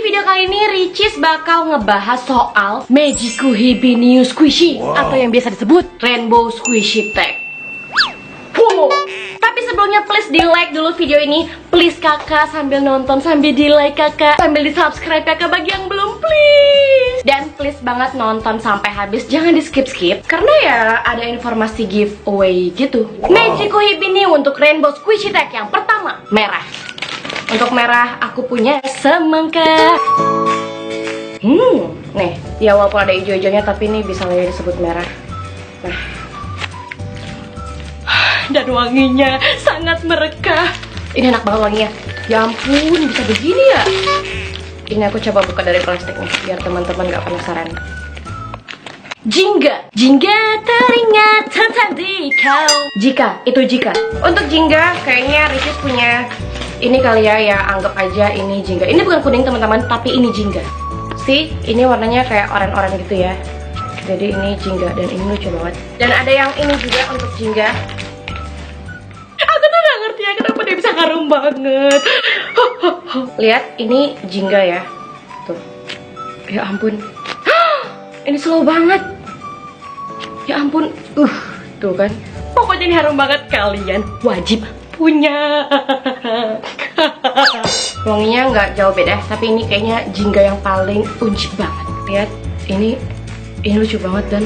video kali ini Ricis bakal ngebahas soal Magiku Hibiniu Squishy atau yang biasa disebut Rainbow Squishy Tag. Tapi sebelumnya please di like dulu video ini. Please kakak, sambil nonton sambil di like kakak, sambil di subscribe kakak bagi yang belum, please. Dan please banget nonton sampai habis, jangan di skip-skip karena ya ada informasi giveaway gitu. Magiku Hibiniu untuk Rainbow Squishy Tag yang pertama, merah. Untuk merah aku punya semangka. Nih, ya walaupun ada hijau-hijaunya tapi ini bisa lah disebut merah. Nah, dan wanginya sangat merekah. Ini enak banget wanginya. Ya ampun, bisa begini ya. Ini aku coba buka dari plastiknya biar teman-teman gak penasaran. Jingga teringat tadi kau. Jika, itu jika. Untuk Jingga kayaknya Ricis punya ini kali ya, anggap aja ini Jingga. Ini bukan kuning teman-teman, tapi ini Jingga. See, ini warnanya kayak oranye-oranye gitu ya. Jadi ini Jingga dan ini lucu banget. Dan ada yang ini juga untuk Jingga. Aku tuh gak ngerti ya kenapa dia bisa harum banget. Lihat, ini Jingga ya. Tuh. Ya ampun. Ini slow banget. Ya ampun. Tuh kan. Pokoknya ini harum banget, kalian wajib punya. Wanginya nggak jauh beda, tapi ini kayaknya Jingga yang paling unci banget. Lihat, ini lucu banget dan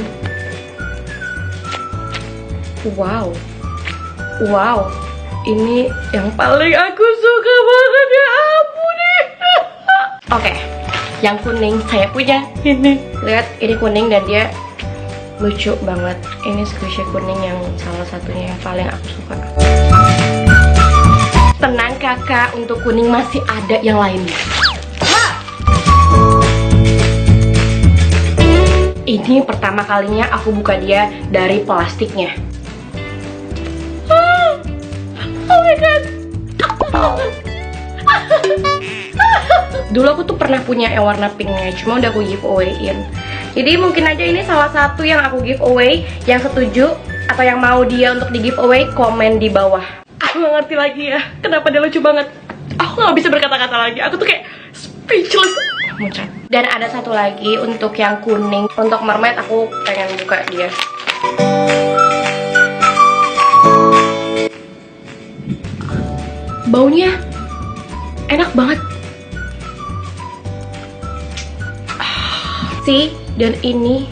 wow, ini yang paling aku suka banget, ya ampun. Oke, yang kuning saya punya ini. Lihat, ini kuning dan dia lucu banget. Ini squishy kuning yang salah satunya yang paling aku suka. Tenang kakak, untuk kuning masih ada yang lainnya. Ini pertama kalinya aku buka dia dari plastiknya. Oh my god. Dulu aku tuh pernah punya yang warna pinknya, cuma udah aku giveaway-in. Jadi mungkin aja ini salah satu yang aku giveaway. Yang setuju atau yang mau dia untuk di giveaway, komen di bawah. Aku gak ngerti lagi ya, kenapa dia lucu banget. Aku gak bisa berkata-kata lagi, aku tuh kayak speechless. Dan ada satu lagi untuk yang kuning. Untuk mermaid aku pengen buka dia. Baunya enak banget. See, dan ini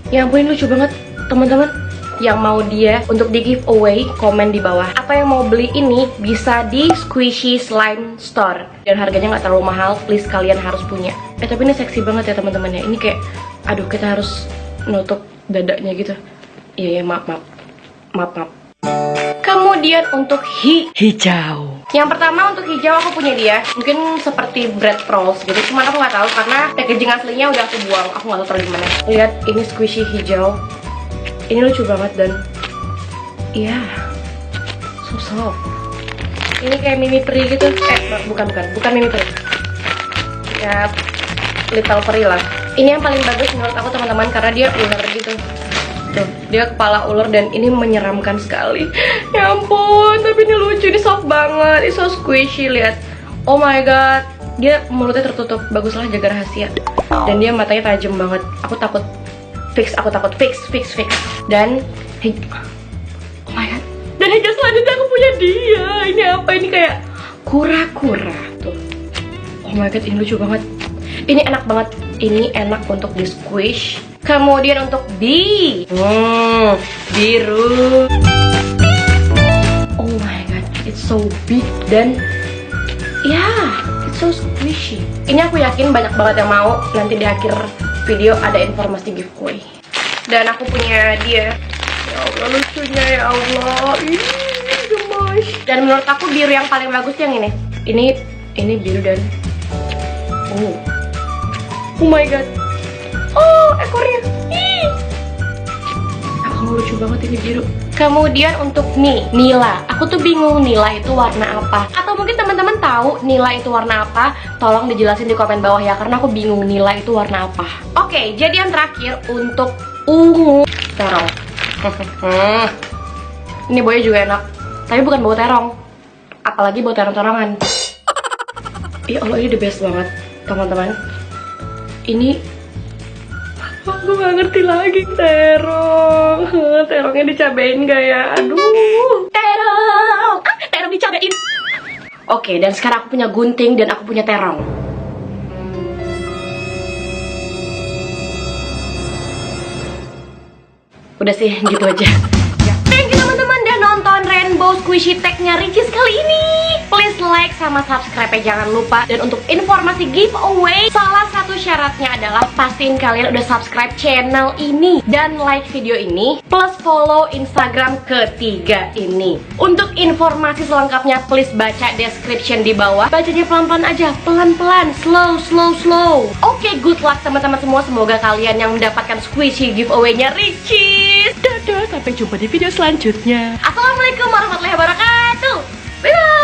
ya ampun, ini lucu banget teman-teman. Yang mau dia untuk di giveaway, komen di bawah. Atau yang mau beli ini bisa di Squishy Slime Store. Dan harganya nggak terlalu mahal, please kalian harus punya. Tapi ini seksi banget ya teman-teman ya. Ini kayak, aduh, kita harus nutup dadanya gitu. Iya, maaf. Kemudian untuk hijau. Yang pertama untuk hijau aku punya dia. Mungkin seperti bread rolls gitu. Cuman aku nggak tahu karena packaging aslinya udah aku buang. Aku nggak tahu taruh di mana. Lihat, ini squishy hijau. Ini lucu banget dan iya, so soft. Ini kayak mini peri gitu. Bukan mini peri. Ya, little peri lah. Ini yang paling bagus menurut aku teman-teman karena dia ular gitu. Tuh, dia kepala ular dan ini menyeramkan sekali. Ya ampun, tapi ini lucu, ini soft banget, ini so squishy. Lihat, oh my god, dia mulutnya tertutup. Baguslah, jaga rahasia. Dan dia matanya tajam banget. Aku takut fix. Dan oh my god. Dan hijau selanjutnya aku punya dia. Ini apa? Ini kayak kura-kura tuh. Oh my god, ini lucu banget. Ini enak banget. Ini enak untuk di squish. Kemudian untuk biru. Oh my god, it's so big dan it's so squishy. Ini aku yakin banyak banget yang mau. Nanti di akhir video ada informasi giveaway. Dan aku punya dia. Ya Allah, lucunya, ya Allah. Ini gemes. Dan menurut aku biru yang paling bagus yang ini. Ini biru dan oh my god. Oh, ekornya. Oh, lucu banget ini biru. Kemudian untuk Nila. Aku tuh bingung Nila itu warna apa. Atau mungkin teman-teman tahu Nila itu warna apa? Tolong dijelasin di komen bawah ya, karena aku bingung Nila itu warna apa. Oke, jadi yang terakhir untuk ungu terong. Ini baunya juga enak, tapi bukan bau terong. Apalagi bau terong-terongan. Ya Allah, ini the best banget. teman-teman, ini aku gak ngerti lagi. Terongnya dicabain gak ya? Aduh, terong dicabain. Oke, dan sekarang aku punya gunting dan aku punya terong. Udah sih, gitu aja. Thank you teman-teman udah nonton Rainbow Squishy Tag-nya Ricis kali ini. Please like sama subscribe ya, jangan lupa. Dan untuk informasi giveaway, salah satu syaratnya adalah pastiin kalian udah subscribe channel ini dan like video ini, plus follow Instagram ketiga ini. Untuk informasi selengkapnya please baca description di bawah. Bacanya pelan-pelan aja, pelan-pelan, slow. Oke, good luck teman-teman semua. Semoga kalian yang mendapatkan squishy giveaway-nya Ricis. Dadah, sampai jumpa di video selanjutnya. Assalamualaikum warahmatullahi wabarakatuh. Bye.